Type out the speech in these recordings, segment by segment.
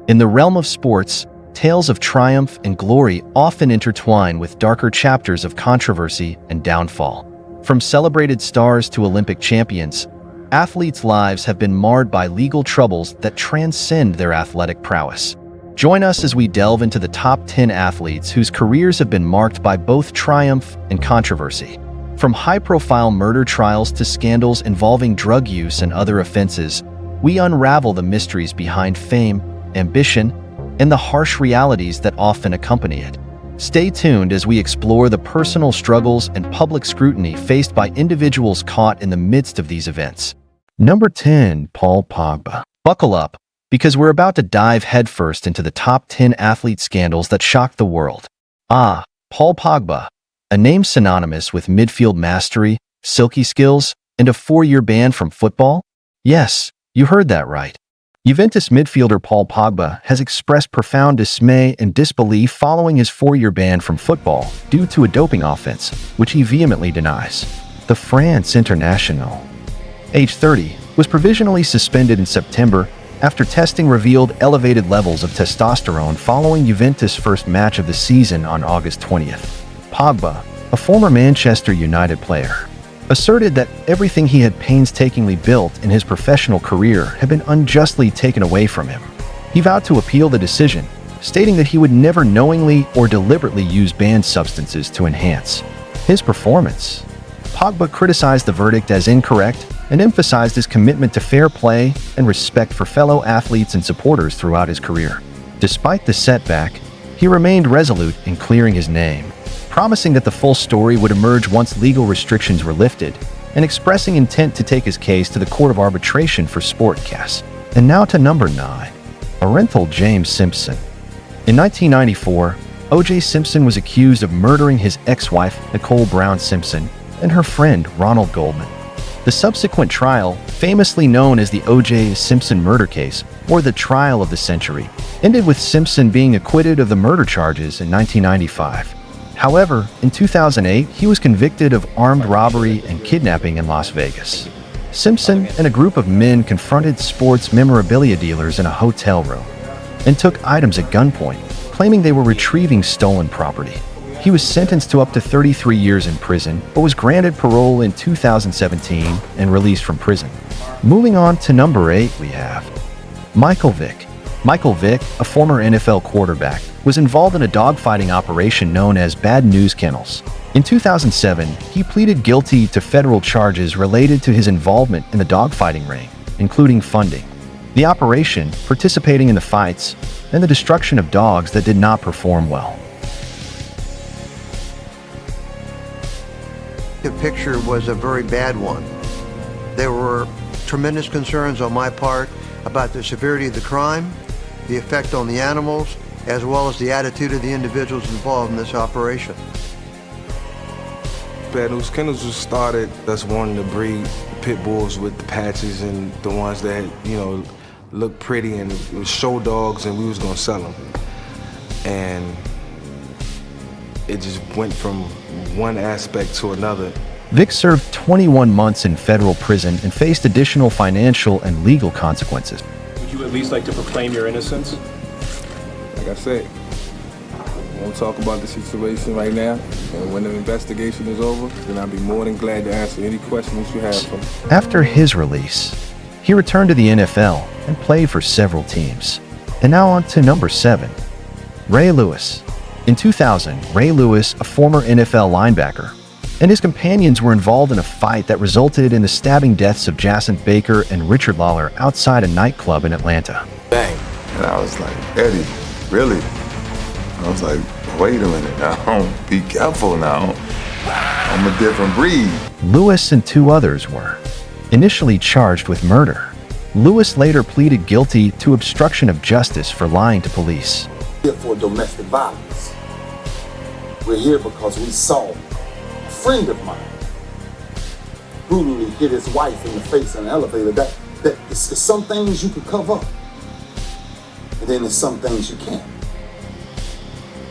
In the realm of sports, tales of triumph and glory often intertwine with darker chapters of controversy and downfall. From celebrated stars to Olympic champions, athletes' lives have been marred by legal troubles that transcend their athletic prowess. Join us as we delve into the top 10 athletes whose careers have been marked by both triumph and controversy. From high-profile murder trials to scandals involving drug use and other offenses, we unravel the mysteries behind fame, ambition, and the harsh realities that often accompany it. Stay tuned as we explore the personal struggles and public scrutiny faced by individuals caught in the midst of these events. Number 10. Paul Pogba. Buckle up, because we're about to dive headfirst into the top 10 athlete scandals that shocked the world. Paul Pogba, a name synonymous with midfield mastery, silky skills, and a 4-year ban from football? Yes, you heard that right. Juventus midfielder Paul Pogba has expressed profound dismay and disbelief following his 4-year ban from football due to a doping offense, which he vehemently denies. The France international, age 30, was provisionally suspended in September after testing revealed elevated levels of testosterone following Juventus' first match of the season on August 20th. Pogba, a former Manchester United player, asserted that everything he had painstakingly built in his professional career had been unjustly taken away from him. He vowed to appeal the decision, stating that he would never knowingly or deliberately use banned substances to enhance his performance. Pogba criticized the verdict as incorrect and emphasized his commitment to fair play and respect for fellow athletes and supporters throughout his career. Despite the setback, he remained resolute in clearing his name, promising that the full story would emerge once legal restrictions were lifted, and expressing intent to take his case to the Court of Arbitration for Sportcasts. And now to number 9. Orenthal James Simpson. In 1994, O.J. Simpson was accused of murdering his ex-wife, Nicole Brown Simpson, and her friend, Ronald Goldman. The subsequent trial, famously known as the O.J. Simpson murder case, or the trial of the century, ended with Simpson being acquitted of the murder charges in 1995. However, in 2008, he was convicted of armed robbery and kidnapping in Las Vegas. Simpson and a group of men confronted sports memorabilia dealers in a hotel room and took items at gunpoint, claiming they were retrieving stolen property. He was sentenced to up to 33 years in prison, but was granted parole in 2017 and released from prison. Moving on to number 8, we have Michael Vick. Michael Vick, a former NFL quarterback, was involved in a dogfighting operation known as Bad News Kennels. In 2007, he pleaded guilty to federal charges related to his involvement in the dogfighting ring, including funding the operation, participating in the fights, and the destruction of dogs that did not perform well. The picture was a very bad one. There were tremendous concerns on my part about the severity of the crime, the effect on the animals, as well as the attitude of the individuals involved in this operation. Bad News Kennels was started us wanting to breed pit bulls with the patches and the ones that, look pretty and it was show dogs, and we was gonna sell them. And it just went from one aspect to another. Vick served 21 months in federal prison and faced additional financial and legal consequences. Would you at least like to proclaim your innocence? Like I said, I won't talk about the situation right now, and when the investigation is over, then I'll be more than glad to answer any questions you have for me. After his release, he returned to the NFL and played for several teams. And now on to number 7, Ray Lewis. In 2000, Ray Lewis, a former NFL linebacker, and his companions were involved in a fight that resulted in the stabbing deaths of Jacint Baker and Richard Lawler outside a nightclub in Atlanta. Bang. And I was like, Eddie, really? I was like, wait a minute now, be careful now. I'm a different breed. Lewis and 2 others were initially charged with murder. Lewis later pleaded guilty to obstruction of justice for lying to police. We're here for domestic violence. We're here because we saw a friend of mine brutally hit his wife in the face in an elevator. That it's some things you can cover up, and then there's some things you can't.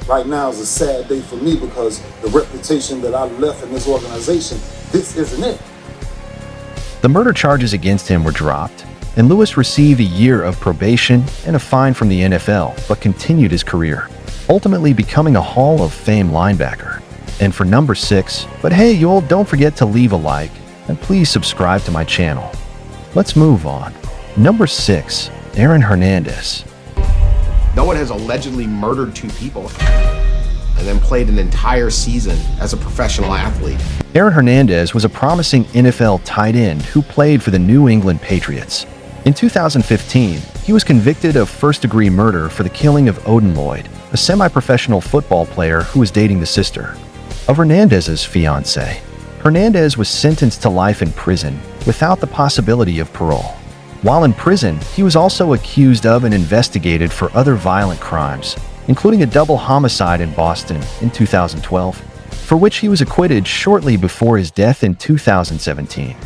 Right now is a sad day for me because the reputation that I left in this organization, this isn't it. The murder charges against him were dropped, and Lewis received a year of probation and a fine from the NFL, but continued his career, ultimately becoming a Hall of Fame linebacker. And for number 6, but hey, you all don't forget to leave a like, and please subscribe to my channel. Let's move on. Number 6, Aaron Hernandez. No one has allegedly murdered 2 people and then played an entire season as a professional athlete. Aaron Hernandez was a promising NFL tight end who played for the New England Patriots. In 2015, he was convicted of first-degree murder for the killing of Odin Lloyd, a semi-professional football player who was dating the sister of Hernandez's fiancée. Hernandez was sentenced to life in prison without the possibility of parole. While in prison, he was also accused of and investigated for other violent crimes, including a double homicide in Boston in 2012, for which he was acquitted shortly before his death in 2017.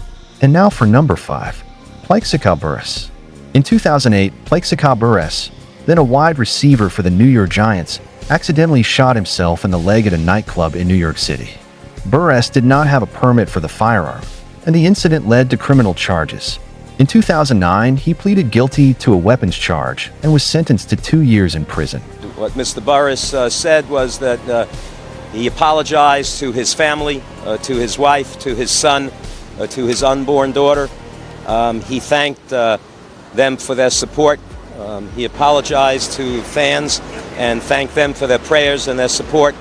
And now for number 5, Plaxico Burress. In 2008, Plaxico Burress, then a wide receiver for the New York Giants, accidentally shot himself in the leg at a nightclub in New York City. Burress did not have a permit for the firearm, and the incident led to criminal charges. In 2009, he pleaded guilty to a weapons charge and was sentenced to 2 years in prison. What Mr. Burress said was that he apologized to his family, to his wife, to his son, to his unborn daughter. He thanked them for their support. He apologized to fans and thanked them for their prayers and their support.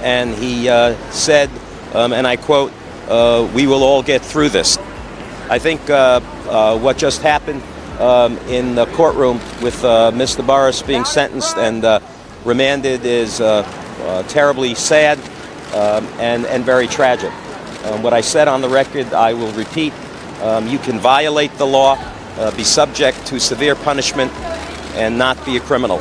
And he said, and I quote, "We will all get through this." I think what just happened in the courtroom with Mr. Burress being sentenced and remanded is terribly sad and very tragic. What I said on the record, I will repeat. You can violate the law, be subject to severe punishment, and not be a criminal.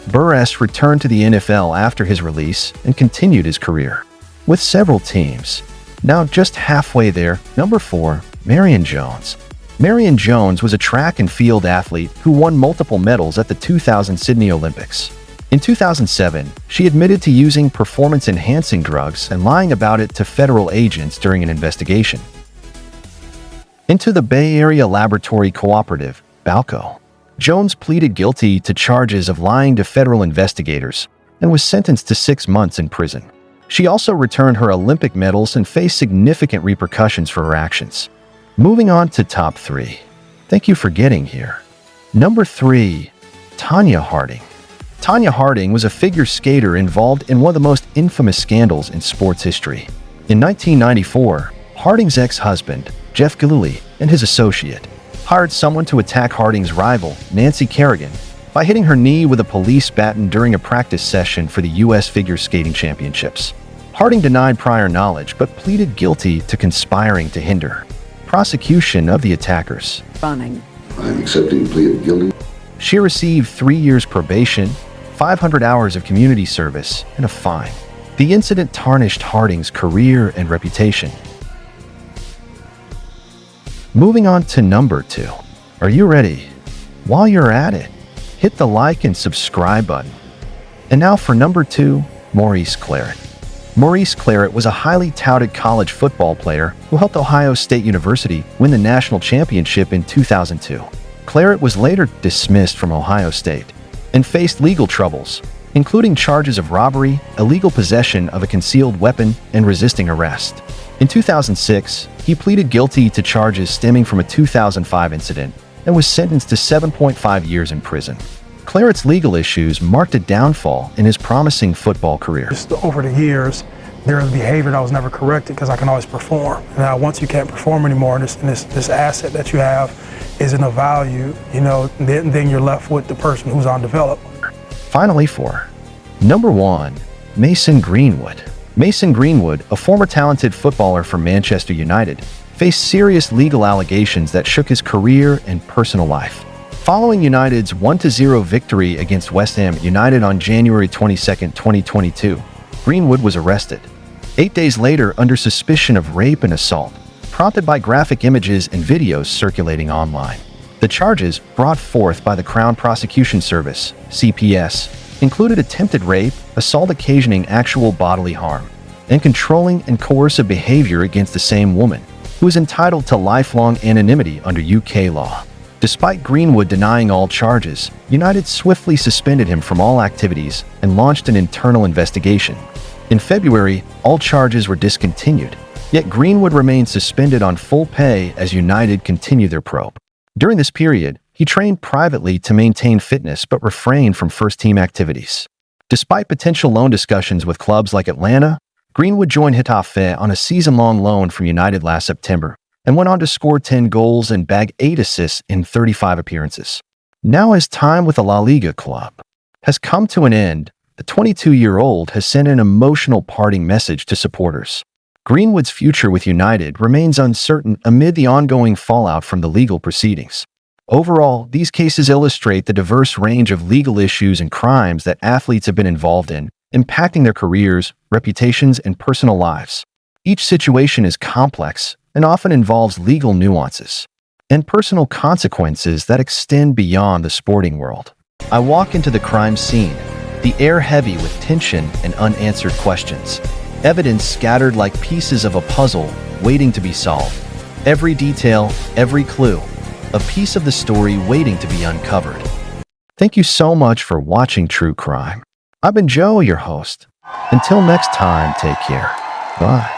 Burress returned to the NFL after his release and continued his career with several teams. Now just halfway there, number 4, Marion Jones. Marion Jones was a track and field athlete who won multiple medals at the 2000 Sydney Olympics. In 2007, she admitted to using performance-enhancing drugs and lying about it to federal agents during an investigation into the Bay Area Laboratory Cooperative, BALCO. Jones pleaded guilty to charges of lying to federal investigators and was sentenced to 6 months in prison. She also returned her Olympic medals and faced significant repercussions for her actions. Moving on to top 3. Thank you for getting here. Number 3, Tonya Harding. Tonya Harding was a figure skater involved in one of the most infamous scandals in sports history. In 1994, Harding's ex-husband, Jeff Gillooly, and his associate hired someone to attack Harding's rival, Nancy Kerrigan, by hitting her knee with a police baton during a practice session for the U.S. Figure Skating Championships. Harding denied prior knowledge but pleaded guilty to conspiring to hinder prosecution of the attackers. I'm accepting plea of guilty. She received 3 years probation, 500 hours of community service, and a fine. The incident tarnished Harding's career and reputation. Moving on to number 2. Are you ready? While you're at it, hit the like and subscribe button. And now for number 2, Maurice Clarett. Maurice Clarett was a highly touted college football player who helped Ohio State University win the national championship in 2002. Clarett was later dismissed from Ohio State and faced legal troubles, including charges of robbery, illegal possession of a concealed weapon, and resisting arrest. In 2006, he pleaded guilty to charges stemming from a 2005 incident and was sentenced to 7.5 years in prison. Clarett's legal issues marked a downfall in his promising football career. Just over the years, there was behavior that was never corrected because I can always perform. Now, once you can't perform anymore, this asset that you have isn't of value, then you're left with the person who's undeveloped. Finally, for number 1, Mason Greenwood. Mason Greenwood, a former talented footballer for Manchester United, faced serious legal allegations that shook his career and personal life. Following United's 1-0 victory against West Ham United on January 22, 2022, Greenwood was arrested 8 days later under suspicion of rape and assault, prompted by graphic images and videos circulating online. The charges, brought forth by the Crown Prosecution Service, CPS, included attempted rape, assault occasioning actual bodily harm, and controlling and coercive behavior against the same woman, who is entitled to lifelong anonymity under UK law. Despite Greenwood denying all charges, United swiftly suspended him from all activities and launched an internal investigation. In February, all charges were discontinued, yet Greenwood remained suspended on full pay as United continued their probe. During this period, he trained privately to maintain fitness but refrained from first-team activities. Despite potential loan discussions with clubs like Atlanta, Greenwood joined Getafe on a season-long loan from United last September and went on to score 10 goals and bag 8 assists in 35 appearances. Now his time with the La Liga club has come to an end. The 22-year-old has sent an emotional parting message to supporters. Greenwood's future with United remains uncertain amid the ongoing fallout from the legal proceedings. Overall, these cases illustrate the diverse range of legal issues and crimes that athletes have been involved in, impacting their careers, reputations, and personal lives. Each situation is complex and often involves legal nuances and personal consequences that extend beyond the sporting world. I walk into the crime scene, the air heavy with tension and unanswered questions. Evidence scattered like pieces of a puzzle waiting to be solved. Every detail, every clue, a piece of the story waiting to be uncovered. Thank you so much for watching True Crime. I've been Joe, your host. Until next time, take care. Bye.